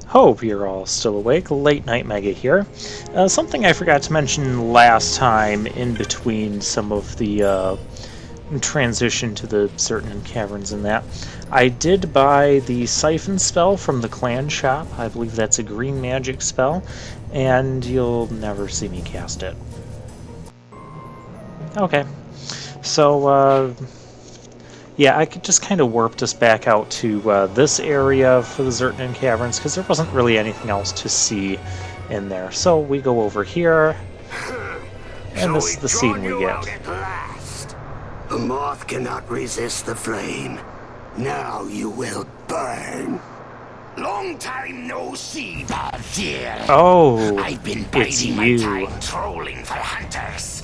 Hope you're all still awake. Late Night Mega here. Something I forgot to mention last time in between some of the transition to the certain caverns and that. I did buy the Siphon spell from the clan shop. I believe that's a green magic spell, and you'll never see me cast it. Okay. So, yeah, I could just kind of warped us back out to this area for the Zertan Caverns, because there wasn't really anything else to see in there. So we go over here, and this is the scene we get. The moth cannot resist the flame. Now you will burn. Long time no see, Balthier. Oh, I've been it's biding my you. time trolling for hunters.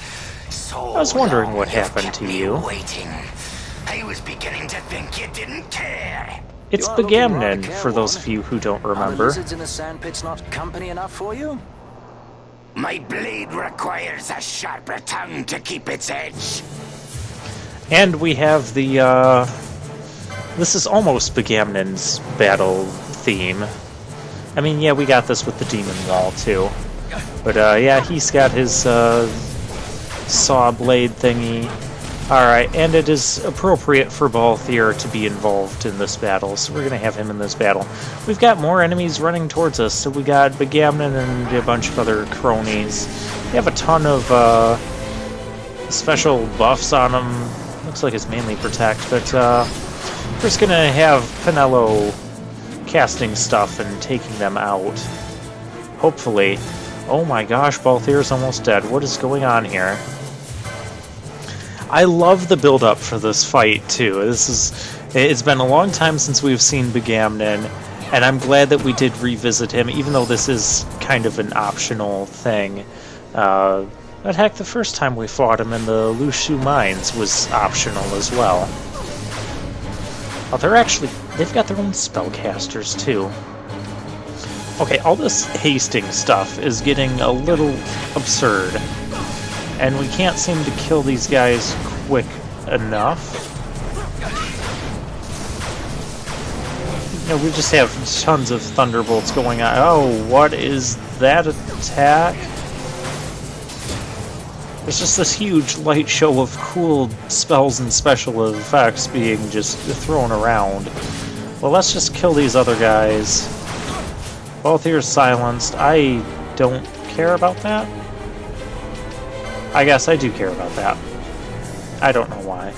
So I was wondering long what you've happened kept to me you. Waiting. I was beginning to think you didn't care. It's Begamnon, for those of you who don't Are the remember. lizards in the sandpits not company enough for you? My blade requires a sharper tongue to keep its edge. And we have the, this is almost Begamnon's battle theme. I mean, yeah, we got this with the Demon Wall, too. But, yeah, he's got his, saw blade thingy. Alright, and it is appropriate for Balthier to be involved in this battle, so we're going to have him in this battle. We've got more enemies running towards us, so we got Begamnon and a bunch of other cronies. We have a ton of special buffs on him. Looks like it's mainly Protect, but we're just going to have Penelo casting stuff and taking them out. Hopefully. Oh my gosh, Balthier's almost dead. What is going on here? I love the build-up for this fight, too. It's been a long time since we've seen Begamnon, and I'm glad that we did revisit him, even though this is kind of an optional thing. But heck, the first time we fought him in the Lushu Mines was optional as well. Oh, they've got their own spellcasters, too. Okay, all this hasting stuff is getting a little absurd. And we can't seem to kill these guys quick enough. You know, we just have tons of thunderbolts going on. Oh, what is that attack? There's just this huge light show of cool spells and special effects being just thrown around. Well, let's just kill these other guys. Balthier's silenced. I don't care about that. I guess I do care about that. I don't know why.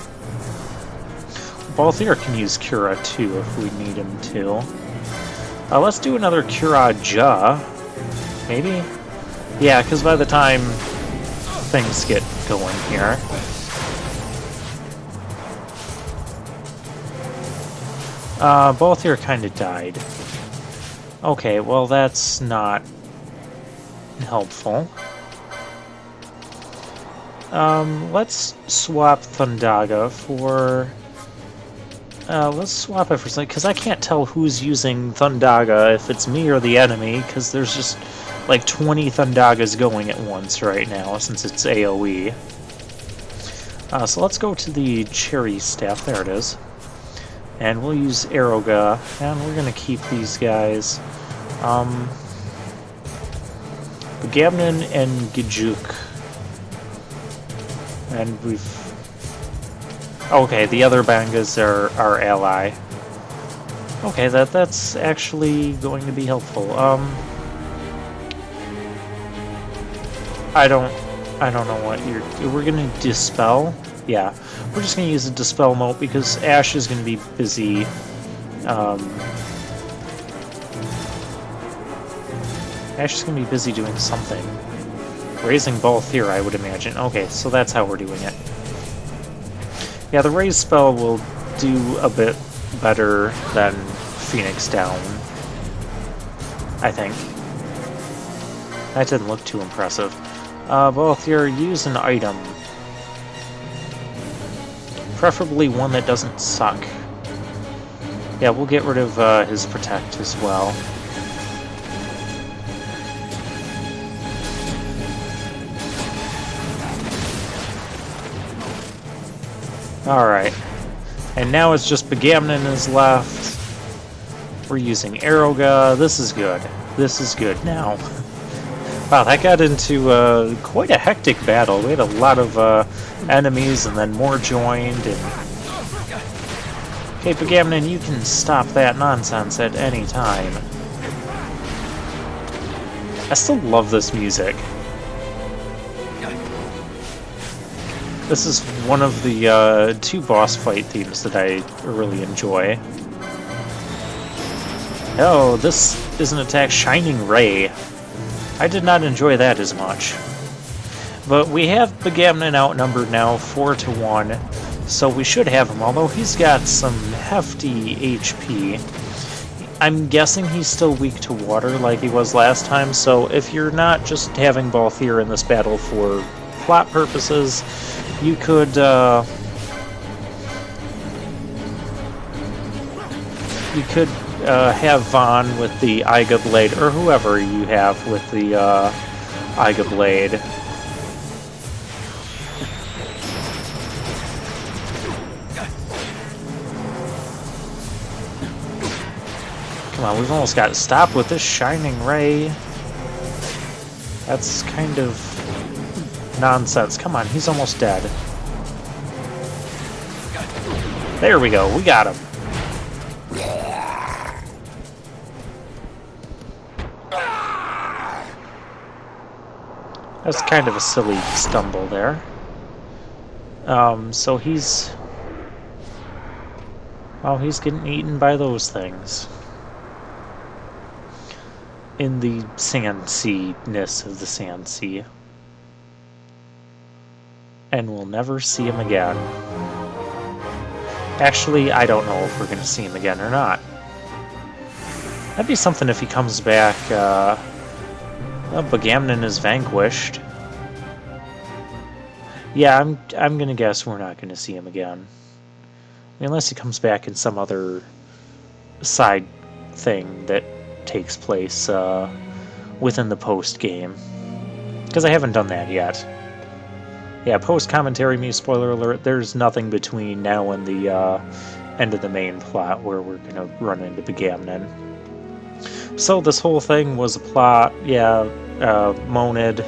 Balthier can use Cura too if we need him to. Let's do another Cura Ja. Maybe? Yeah, because by the time things get going here. Balthier kind of died. Okay, well that's not helpful. Let's swap Thundaga for... let's swap it for something, because I can't tell who's using Thundaga, if it's me or the enemy, because there's just like 20 Thundagas going at once right now, since it's AoE. So let's go to the Cherry Staff, there it is. And we'll use Aeroga, and we're going to keep these guys. Begamnon and Gijuk. And we've... Okay, the other Bangas are our ally. Okay, that's actually going to be helpful. I don't know what we're gonna Dispel? Yeah. We're just gonna use a Dispel mote because Ash is gonna be busy, Ash is gonna be busy doing something. Raising Balthier, I would imagine. Okay, so that's how we're doing it. Yeah, the raise spell will do a bit better than Phoenix Down, I think. That didn't look too impressive. Balthier, use an item. Preferably one that doesn't suck. Yeah, we'll get rid of his Protect as well. Alright. And now it's just Begamnon is left. We're using Aeroga. This is good. This is good now. Wow, that got into quite a hectic battle. We had a lot of enemies and then more joined. And okay, Begamnon, you can stop that nonsense at any time. I still love this music. This is one of the 2 boss fight themes that I really enjoy. Oh, this is an attack, Shining Ray. I did not enjoy that as much. But we have Begamnon outnumbered now, 4-1, so we should have him, although he's got some hefty HP. I'm guessing he's still weak to water like he was last time, so if you're not just having Balthier in this battle for plot purposes, you could have Vaughn with the Aiga Blade, or whoever you have with the Aiga Blade. Come on, we've almost got to stop with this Shining Ray. That's kind of nonsense. Come on, he's almost dead. There we go, we got him. That's kind of a silly stumble there. So he's... well, he's getting eaten by those things. In the Sand Sea-ness of the Sand Sea. And we'll never see him again. Actually, I don't know if we're going to see him again or not. That'd be something if he comes back, Begamnon is vanquished. Yeah, I'm gonna guess we're not gonna see him again. I mean, unless he comes back in some other side thing that takes place within the post game. Because I haven't done that yet. Yeah, post commentary me, spoiler alert, there's nothing between now and the end of the main plot where we're gonna run into Begamnon. So this whole thing was a plot, yeah. Monad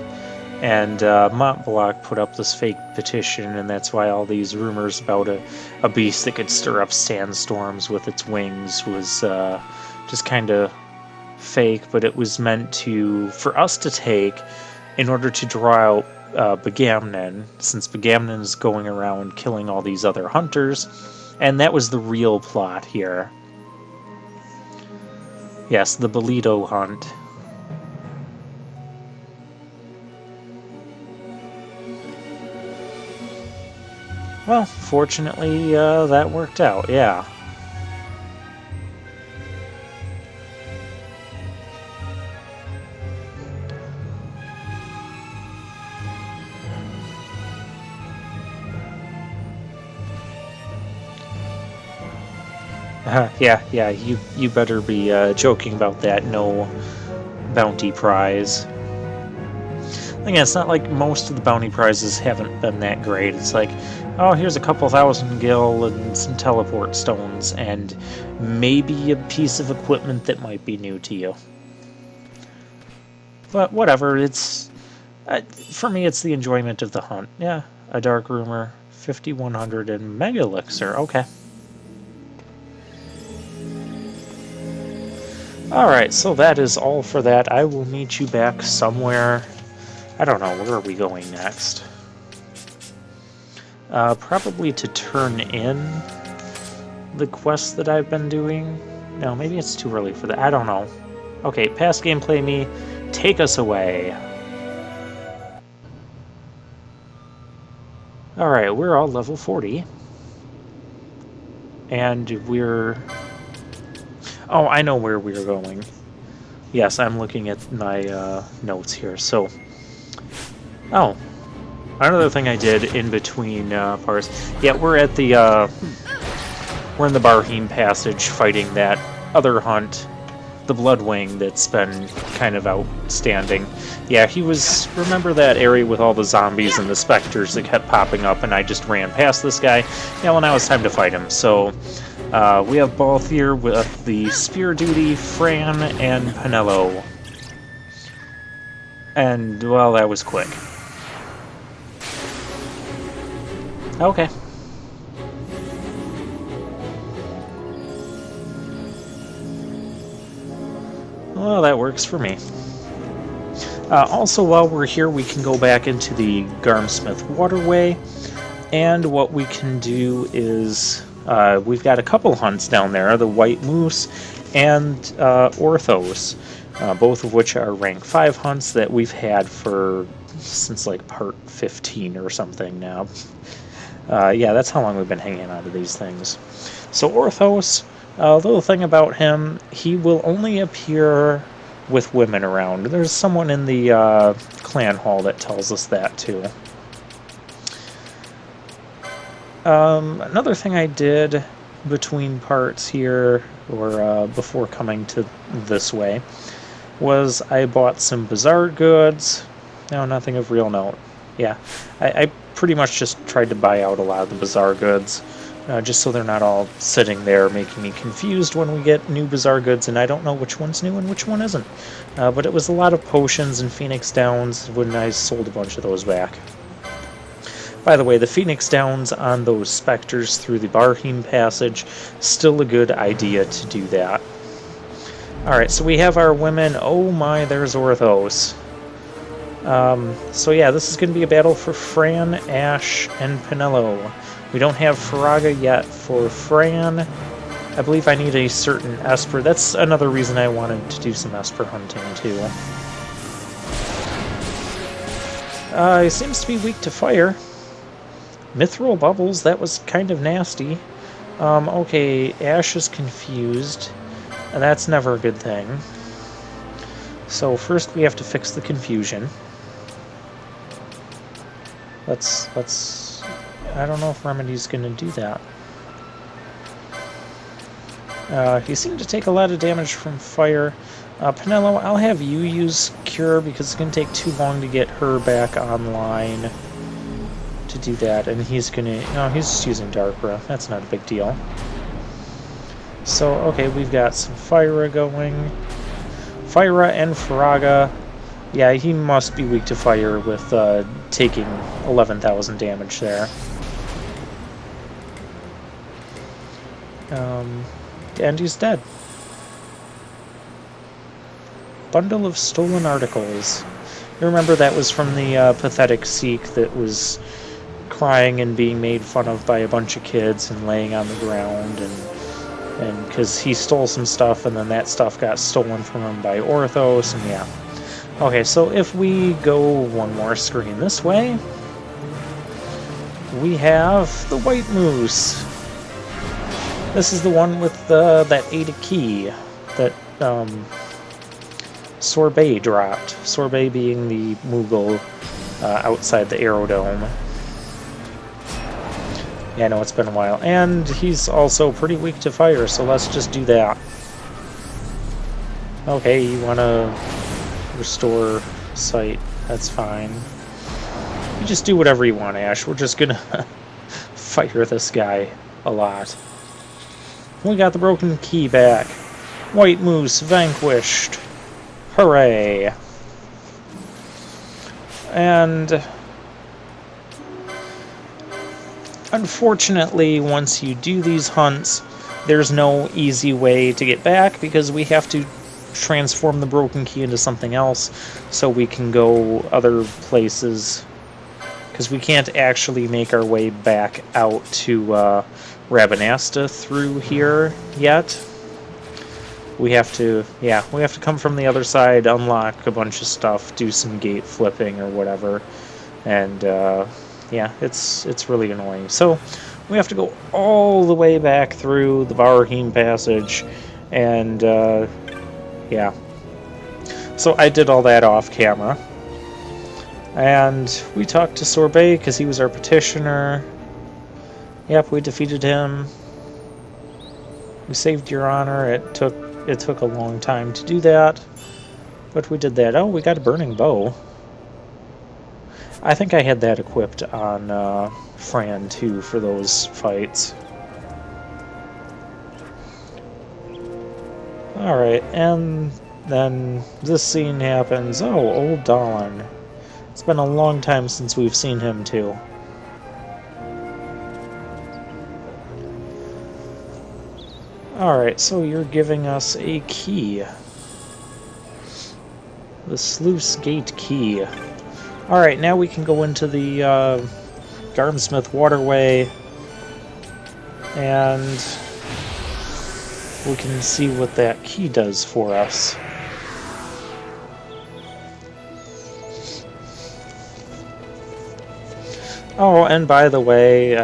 and Montblanc put up this fake petition, and that's why all these rumors about a beast that could stir up sandstorms with its wings was just kind of fake, but it was meant for us to take in order to draw out Begamnon, since Begamnon is going around killing all these other hunters, and that was the real plot here. Yes, the Belito hunt. Well, fortunately, that worked out, yeah. Yeah, you better be joking about that no bounty prize. Again, it's not like most of the bounty prizes haven't been that great. It's like, oh, here's a couple thousand gil and some teleport stones, and maybe a piece of equipment that might be new to you. But whatever, it's... for me, it's the enjoyment of the hunt. Yeah, a Dark Rumor, 5100, and Mega Elixir, okay. Alright, so that is all for that. I will meet you back somewhere. I don't know, where are we going next? Probably to turn in the quest that I've been doing. No, maybe it's too early for that. I don't know. Okay, past gameplay me, take us away. Alright, we're all level 40. And we're... oh, I know where we're going. Yes, I'm looking at my notes here. So, oh, another thing I did in between parts. Yeah, we're at the we're in the Barheem Passage fighting that other hunt, the Bloodwing, that's been kind of outstanding. Yeah, he was. Remember that area with all the zombies and the specters that kept popping up, and I just ran past this guy. Yeah, well, now it's time to fight him. So. We have Balthier with the Spear Duty, Fran, and Penello. And, well, that was quick. Okay. Well, that works for me. Also, while we're here, we can go back into the Garmsmith Waterway, and what we can do is we've got a couple hunts down there, the White Moose and Orthos, both of which are rank 5 hunts that we've had since like part 15 or something now. Yeah, that's how long we've been hanging on to these things. So Orthos, a little thing about him, he will only appear with women around. There's someone in the clan hall that tells us that too. Another thing I did between parts here, or before coming to this way, was I bought some bazaar goods. No, nothing of real note. Yeah, I pretty much just tried to buy out a lot of the bazaar goods, just so they're not all sitting there making me confused when we get new bazaar goods and I don't know which one's new and which one isn't. But it was a lot of potions and Phoenix Downs when I sold a bunch of those back. By the way, the Phoenix Downs on those specters through the Barheim passage, still a good idea to do that. Alright, so we have our women. Oh my, there's Orthos. So yeah, this is going to be a battle for Fran, Ash, and Penello. We don't have Faraga yet for Fran. I believe I need a certain Esper. That's another reason I wanted to do some Esper hunting too. He seems to be weak to fire. Mithril bubbles, that was kind of nasty. Okay, Ash is confused. And that's never a good thing. So first we have to fix the confusion. Let's I don't know if Remedy's gonna do that. He seemed to take a lot of damage from fire. Penello, I'll have you use Cure because it's gonna take too long to get her back online to do that, and he's gonna... No, he's just using Dark Breath. That's not a big deal. So, okay, we've got some Fyra going. Fyra and Faraga. Yeah, he must be weak to fire with taking 11,000 damage there. And he's dead. Bundle of stolen articles. You remember that was from the pathetic Sikh that was crying and being made fun of by a bunch of kids and laying on the ground, and because he stole some stuff and then that stuff got stolen from him by Orthos, and yeah. Okay, so if we go one more screen this way, we have the White Moose. This is the one with that Ada key that Sorbet dropped. Sorbet being the Moogle outside the Aerodome. Yeah, I know it's been a while. And he's also pretty weak to fire, so let's just do that. Okay, you want to restore sight. That's fine. You just do whatever you want, Ash. We're just gonna fire this guy a lot. We got the broken key back. White Moose vanquished. Hooray! And unfortunately, once you do these hunts, there's no easy way to get back because we have to transform the broken key into something else so we can go other places, because we can't actually make our way back out to Rabanasta through here yet. We have to, yeah, we have to come from the other side, unlock a bunch of stuff, do some gate flipping or whatever, and yeah, it's really annoying. So we have to go all the way back through the Barheim passage, and yeah. So I did all that off camera, and we talked to Sorbet because he was our petitioner. Yep, we defeated him. We saved your honor. It took a long time to do that, but we did that. Oh, we got a burning bow. I think I had that equipped on Fran too for those fights. Alright, and then this scene happens. Oh, old Dahlin. It's been a long time since we've seen him, too. Alright, so you're giving us a key. The sluice gate key. Alright, now we can go into the Garmsmith waterway and we can see what that key does for us. Oh, and by the way,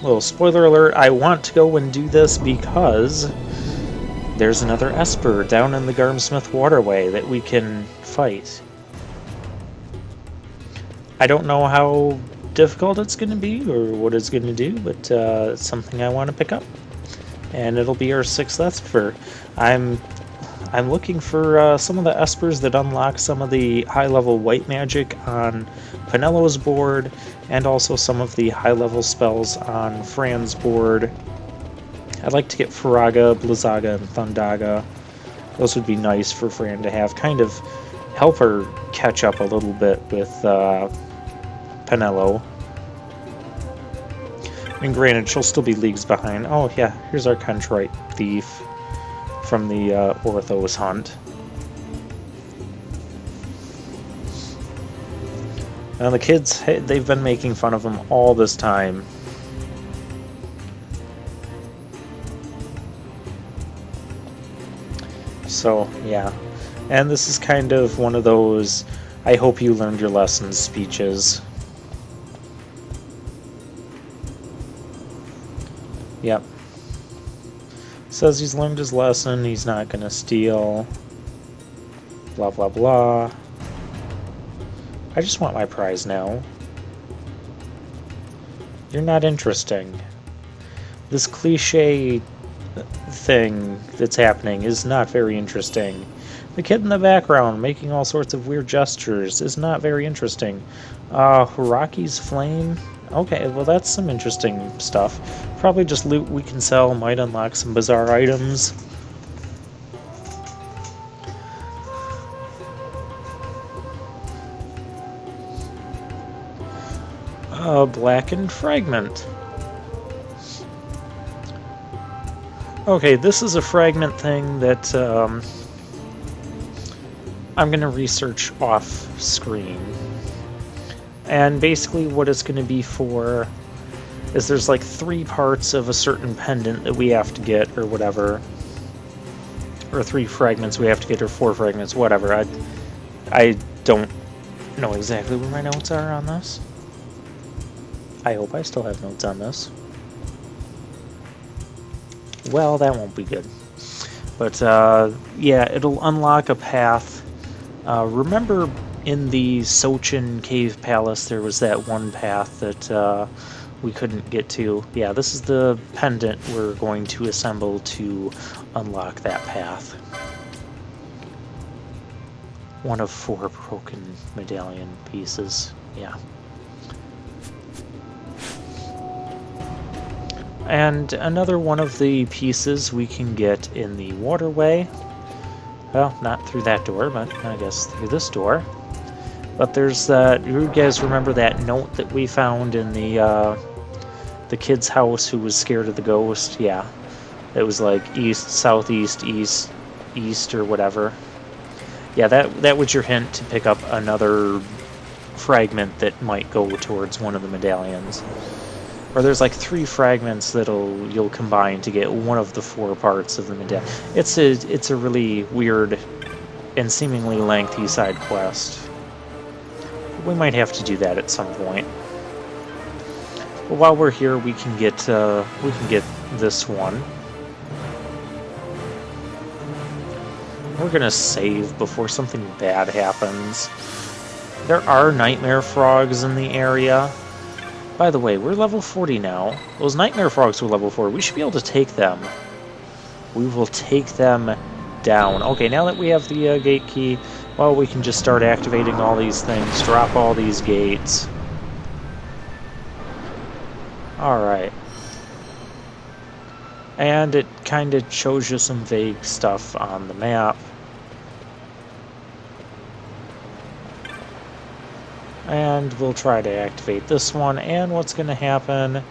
little spoiler alert, I want to go and do this because there's another Esper down in the Garmsmith waterway that we can fight. I don't know how difficult it's going to be or what it's going to do, but it's something I want to pick up. And it'll be our 6th Esper. I'm looking for some of the Espers that unlock some of the high-level white magic on Penello's board, and also some of the high-level spells on Fran's board. I'd like to get Faraga, Blizzaga, and Thundaga. Those would be nice for Fran to have. Kind of help her catch up a little bit with Penello. And granted, she'll still be leagues behind. Oh yeah, here's our Contrite Thief from the Orthos hunt. Now the kids, they've been making fun of him all this time. So, yeah. And this is kind of one of those, I hope you learned your lessons speeches. Yep. Says he's learned his lesson, he's not gonna steal. Blah blah blah. I just want my prize now. You're not interesting. This cliche thing that's happening is not very interesting. The kid in the background making all sorts of weird gestures is not very interesting. Rocky's flame? Okay, well that's some interesting stuff. Probably just loot we can sell, might unlock some bizarre items. Blackened fragment. Okay, this is a fragment thing that I'm going to research off screen. And basically what it's going to be for is there's like 3 parts of a certain pendant that we have to get or whatever. Or 3 fragments we have to get or 4 fragments, whatever. I don't know exactly where my notes are on this. I hope I still have notes on this. Well, that won't be good. But, yeah, it'll unlock a path. Remember in the Sochin Cave Palace, there was that one path that we couldn't get to. Yeah, this is the pendant we're going to assemble to unlock that path. One of 4 broken medallion pieces. Yeah. And another one of the pieces we can get in the waterway. Well, not through that door, but I guess through this door. But there's that. You guys remember that note that we found in the kid's house who was scared of the ghost? Yeah, it was like east, southeast, east, east, or whatever. Yeah, that was your hint to pick up another fragment that might go towards one of the medallions. Or there's like 3 fragments that'll you'll combine to get one of the 4 parts of the medallion. It's a really weird and seemingly lengthy side quest. We might have to do that at some point. But while we're here, we can get this one. We're gonna save before something bad happens. There are nightmare frogs in the area. By the way, we're level 40 now. Those nightmare frogs were level 4. We should be able to take them. We will take them down. Okay, now that we have the gate key, well, we can just start activating all these things, drop all these gates. Alright. And it kind of shows you some vague stuff on the map. And we'll try to activate this one, and what's going to happen,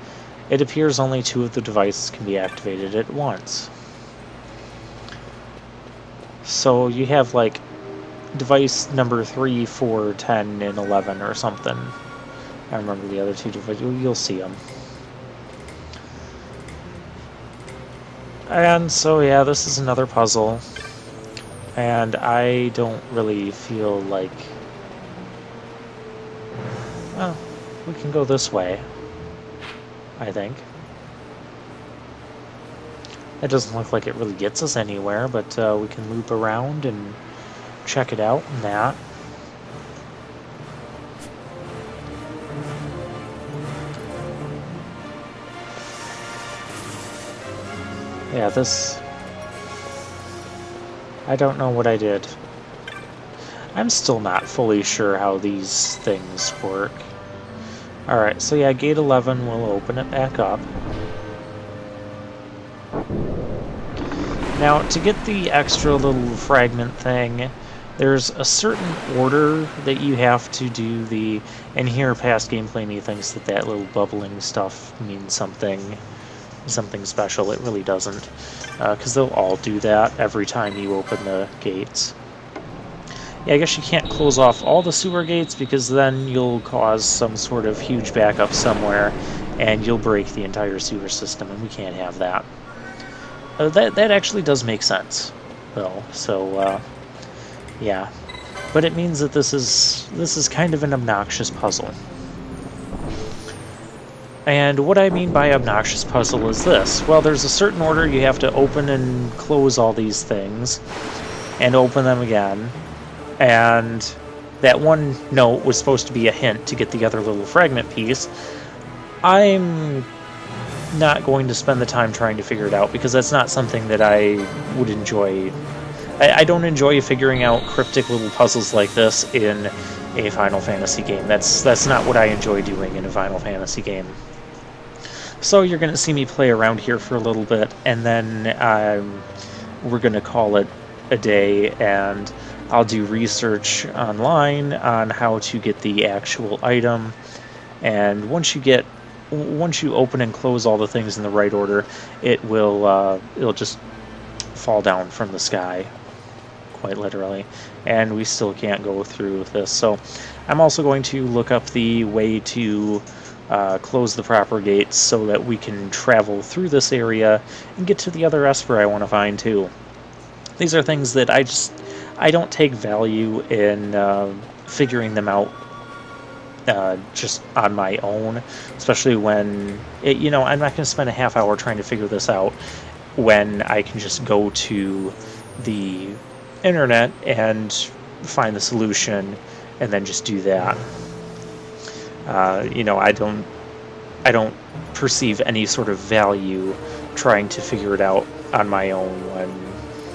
it appears only 2 of the devices can be activated at once. So you have like device number 3, 4, 10, and 11 or something. I remember the other 2 devices, you'll see them. And so yeah, this is another puzzle, and I don't really feel like... Well, we can go this way, I think. It doesn't look like it really gets us anywhere, but we can loop around and check it out and that. Yeah, this... I don't know what I did. I'm still not fully sure how these things work. Alright, so yeah, gate 11 will open it back up. Now, to get the extra little fragment thing, there's a certain order that you have to do the... And here, past gameplay me thinks that that little bubbling stuff means something special. It really doesn't, because they'll all do that every time you open the gates. Yeah, I guess you can't close off all the sewer gates, because then you'll cause some sort of huge backup somewhere, and you'll break the entire sewer system, and we can't have that. That actually does make sense, though. So yeah, but it means that this is kind of an obnoxious puzzle. And what I mean by obnoxious puzzle is this. Well, there's a certain order you have to open and close all these things, and open them again. And that one note was supposed to be a hint to get the other little fragment piece. I'm not going to spend the time trying to figure it out, because that's not something that I would enjoy. I don't enjoy figuring out cryptic little puzzles like this in a Final Fantasy game. That's not what I enjoy doing in a Final Fantasy game. So you're going to see me play around here for a little bit, and then we're going to call it a day, and I'll do research online on how to get the actual item. And once you open and close all the things in the right order, it'll just fall down from the sky, quite literally. And we still can't go through this. So I'm also going to look up the way to close the proper gates so that we can travel through this area and get to the other Esper I want to find too. These are things that I don't take value in figuring them out just on my own, especially when I'm not going to spend a half hour trying to figure this out when I can just go to the internet and find the solution and then just do that. I don't perceive any sort of value trying to figure it out on my own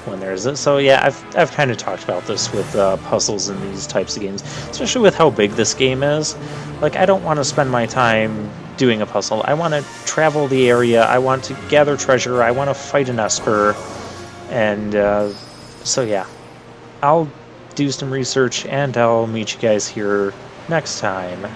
when there's it. So yeah, I've kind of talked about this with puzzles in these types of games, especially with how big this game is. Like, I don't want to spend my time doing a puzzle. I want to travel the area. I want to gather treasure. I want to fight an Esper. And so yeah, I'll do some research, and I'll meet you guys here next time.